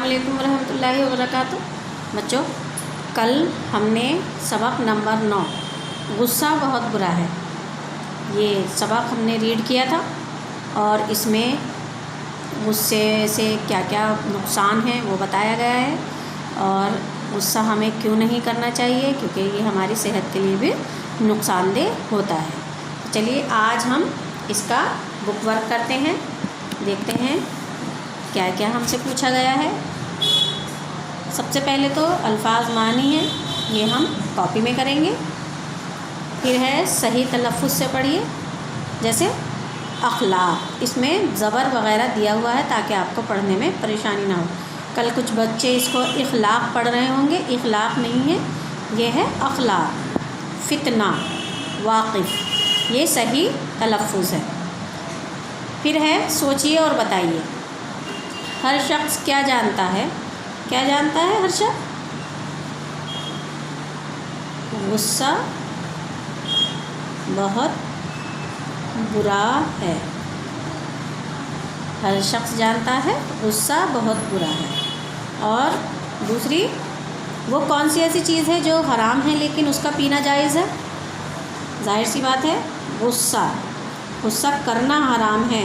अस्सलामुअलैकुम वरहमतुल्लाहि वबरकातुहू। बच्चों, कल हमने सबक नंबर 9 गुस्सा बहुत बुरा है, ये सबक हमने रीड किया था और इसमें गुस्से से क्या क्या नुकसान है वो बताया गया है और गुस्सा हमें क्यों नहीं करना चाहिए, क्योंकि ये हमारी सेहत के लिए भी नुकसानदेह होता है। चलिए आज हम इसका बुक वर्क करते हैं, देखते हैं क्या क्या हमसे पूछा गया है। सबसे पहले तो अल्फाज मानी है, ये हम कॉपी में करेंगे। फिर है सही तलफ़्फ़ुज़ से पढ़िए, जैसे अखलाक, इसमें ज़बर वग़ैरह दिया हुआ है ताकि आपको पढ़ने में परेशानी ना हो। कल कुछ बच्चे इसको इखलाक पढ़ रहे होंगे, इखलाक नहीं है, ये है अखलाक। फितना, वाक़िफ़, ये सही तलफ़्फ़ुज़ है। फिर है सोचिए और बताइए। हर शख्स क्या जानता है, क्या जानता है हर शख्स? गुस्सा बहुत बुरा है। हर शख्स जानता है गुस्सा बहुत बुरा है। और दूसरी, वो कौन सी ऐसी चीज़ है जो हराम है लेकिन उसका पीना जायज़ है? जाहिर सी बात है, गुस्सा करना हराम है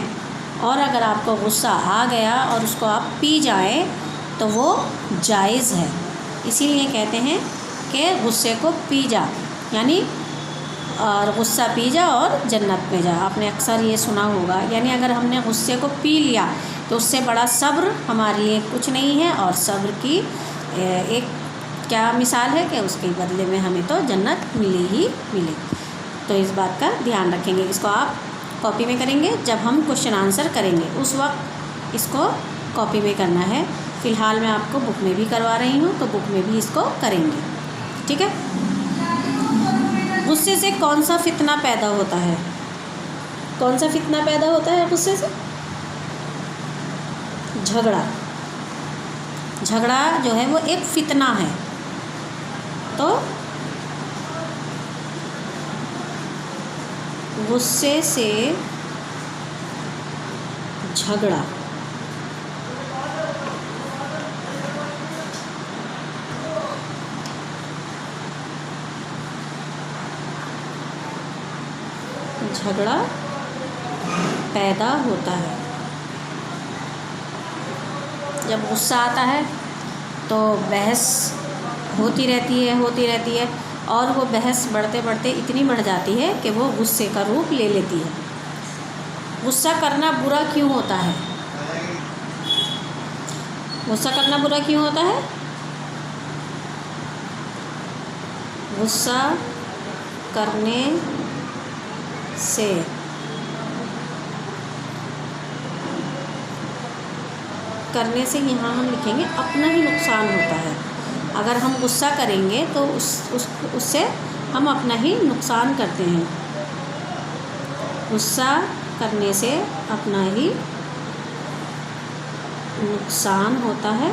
और अगर आपको गुस्सा आ गया और उसको आप पी जाएं तो वो जायज़ है। इसीलिए कहते हैं कि गुस्से को पी जा, यानी और गुस्सा पी जा और जन्नत में जा। आपने अक्सर ये सुना होगा, यानी अगर हमने गुस्से को पी लिया तो उससे बड़ा सब्र हमारे लिए कुछ नहीं है और सब्र की एक क्या मिसाल है कि उसके बदले में हमें तो जन्नत मिली ही मिली। तो इस बात का ध्यान रखेंगे। इसको आप कॉपी में करेंगे, जब हम क्वेश्चन आंसर करेंगे उस वक्त इसको कॉपी में करना है। फ़िलहाल मैं आपको बुक में भी करवा रही हूँ, तो बुक में भी इसको करेंगे, ठीक है। गुस्से से कौन सा फितना पैदा होता है? कौन सा फितना पैदा होता है गुस्से से? झगड़ा जो है वो एक फितना है। तो गुस्से से झगड़ा पैदा होता है। जब गुस्सा आता है तो बहस होती रहती है और वो बहस बढ़ते बढ़ते इतनी बढ़ जाती है कि वो गुस्से का रूप ले लेती है। गुस्सा करना बुरा क्यों होता है? गुस्सा करना बुरा क्यों होता है? गुस्सा करने से यहाँ हम लिखेंगे अपना ही नुकसान होता है। अगर हम गुस्सा करेंगे तो उससे हम अपना ही नुकसान करते हैं। गुस्सा करने से अपना ही नुकसान होता है,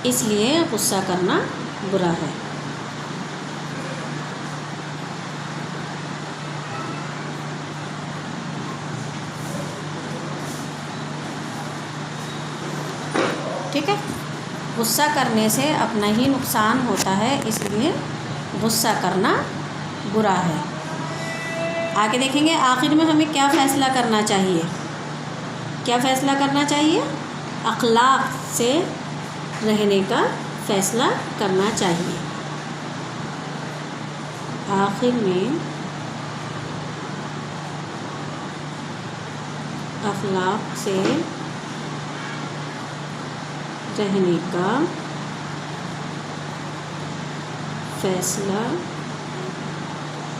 इसलिए गुस्सा करना बुरा है। ठीक है, गुस्सा करने से अपना ही नुकसान होता है, इसलिए गुस्सा करना बुरा है। आगे देखेंगे आखिर में हमें क्या फ़ैसला करना चाहिए। क्या फ़ैसला करना चाहिए? अखलाक से रहने का फ़ैसला करना चाहिए। आखिर में अखलाक से रहने का फ़ैसला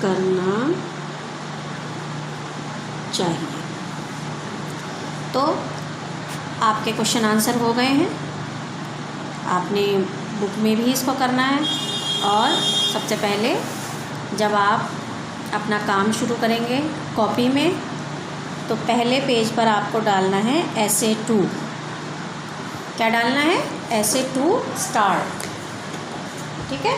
करना चाहिए। तो आपके क्वेश्चन आंसर हो गए हैं, आपने बुक में भी इसको करना है। और सबसे पहले जब आप अपना काम शुरू करेंगे कॉपी में, तो पहले पेज पर आपको डालना है essay 2। क्या डालना है? essay 2 स्टार्ट, ठीक है।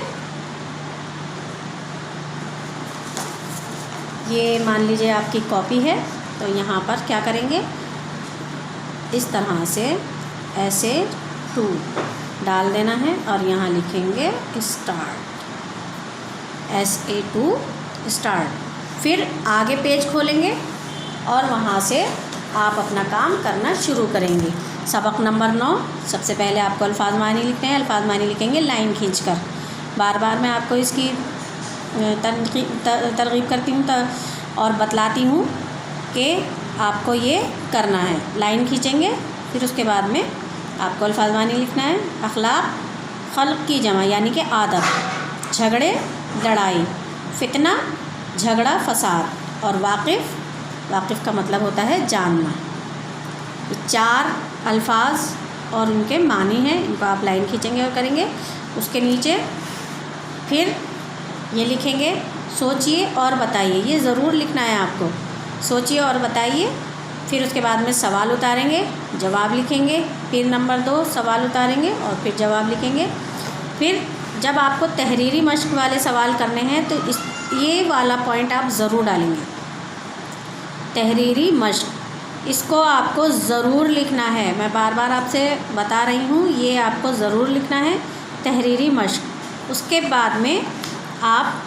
ये मान लीजिए आपकी कॉपी है, तो यहाँ पर क्या करेंगे, इस तरह से ऐसे 2 डाल देना है और यहाँ लिखेंगे स्टार्ट, SA2 स्टार्ट। फिर आगे पेज खोलेंगे और वहाँ से आप अपना काम करना शुरू करेंगे। सबक नंबर 9, सबसे पहले आपको अल्फाज मानी लिखते हैं। अल्फाज मानी लिखेंगे लाइन खींचकर। बार बार मैं आपको इसकी तरगीब करती हूँ और बतलाती हूँ कि आपको ये करना है। लाइन खींचेंगे, फिर उसके बाद में आपको अल्फाज मानी लिखना है। अखलाक खल्क़ की जमा यानी कि आदत, झगड़े लड़ाई, फितना झगड़ा फसाद, और वाक़िफ़ का मतलब होता है जानना। 4 अल्फाज और उनके मानी हैं, इनको आप लाइन खींचेंगे और करेंगे। उसके नीचे फिर ये लिखेंगे सोचिए और बताइए, ये ज़रूर लिखना है आपको। सोचिए और बताइए, फिर उसके बाद में सवाल उतारेंगे, जवाब लिखेंगे, फिर नंबर 2 सवाल उतारेंगे और फिर जवाब लिखेंगे। फिर जब आपको तहरीरी मश्क वाले सवाल करने हैं तो ये वाला पॉइंट आप ज़रूर डालेंगे, तहरीरी मश्क, इसको आपको ज़रूर लिखना है। मैं बार बार आपसे बता रही हूँ, ये आपको ज़रूर लिखना है, तहरीरी मश्क। उसके बाद में आप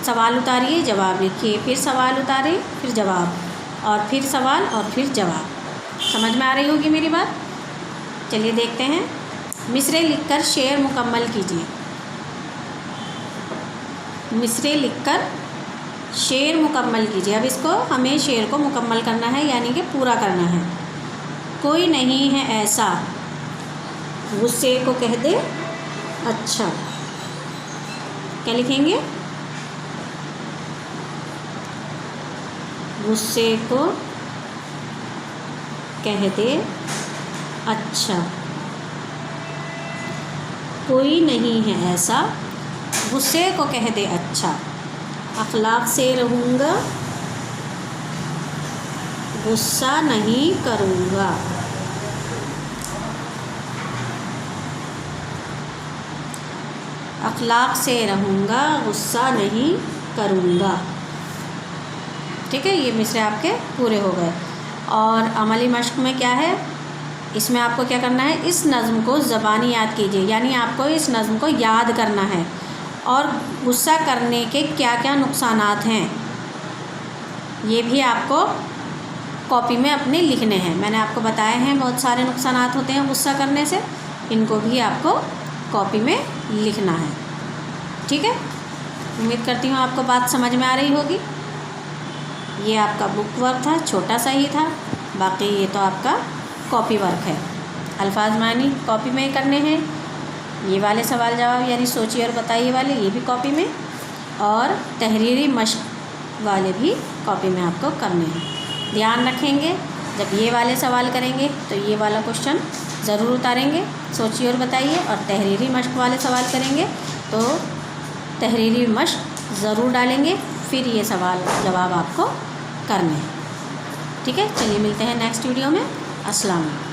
सवाल उतारिए, जवाब लिखिए, फिर सवाल उतारें, फिर जवाब, और फिर सवाल और फिर जवाब। समझ में आ रही होगी मेरी बात? चलिए देखते हैं। मिसरे लिखकर शेर मुकम्मल कीजिए। मिसरे लिखकर शेर मुकम्मल कीजिए। अब इसको हमें शेर को मुकम्मल करना है, यानी कि पूरा करना है। कोई नहीं है ऐसा, गुस्से को कह दे अच्छा। क्या लिखेंगे? गुस्से को कह दे अच्छा। कोई नहीं है ऐसा, गुस्से को कह दे अच्छा। अखलाक से रहूँगा, गुस्सा नहीं करूँगा। अखलाक से रहूँगा, गुस्सा नहीं करूँगा। ठीक है, ये मिसरे आपके पूरे हो गए। और अमली मश्क में क्या है, इसमें आपको क्या करना है, इस नज़्म को ज़बानी याद कीजिए, यानी आपको इस नज़्म को याद करना है। और गुस्सा करने के क्या क्या नुकसानात हैं ये भी आपको कॉपी में अपने लिखने हैं। मैंने आपको बताए हैं बहुत सारे नुकसानात होते हैं गुस्सा करने से, इनको भी आपको कॉपी में लिखना है। ठीक है, उम्मीद करती हूँ आपको बात समझ में आ रही होगी। ये आपका बुक वर्क था, छोटा सा ही था, बाकी ये तो आपका कॉपी वर्क है। अल्फाज मानी कॉपी में ही करने हैं, ये वाले सवाल जवाब यानी सोचिए और बताइए वाले ये भी कॉपी में, और तहरीरी मश्क वाले भी कॉपी में आपको करने हैं। ध्यान रखेंगे, जब ये वाले सवाल करेंगे तो ये वाला क्वेश्चन ज़रूर उतारेंगे, सोचिए और बताइए, और तहरीरी मश्क वाले सवाल करेंगे तो तहरीरी मश्क ज़रूर डालेंगे, फिर ये सवाल जवाब आपको करने हैं। ठीक है, चलिए मिलते हैं नेक्स्ट वीडियो में। अस्सलाम वालेकुम।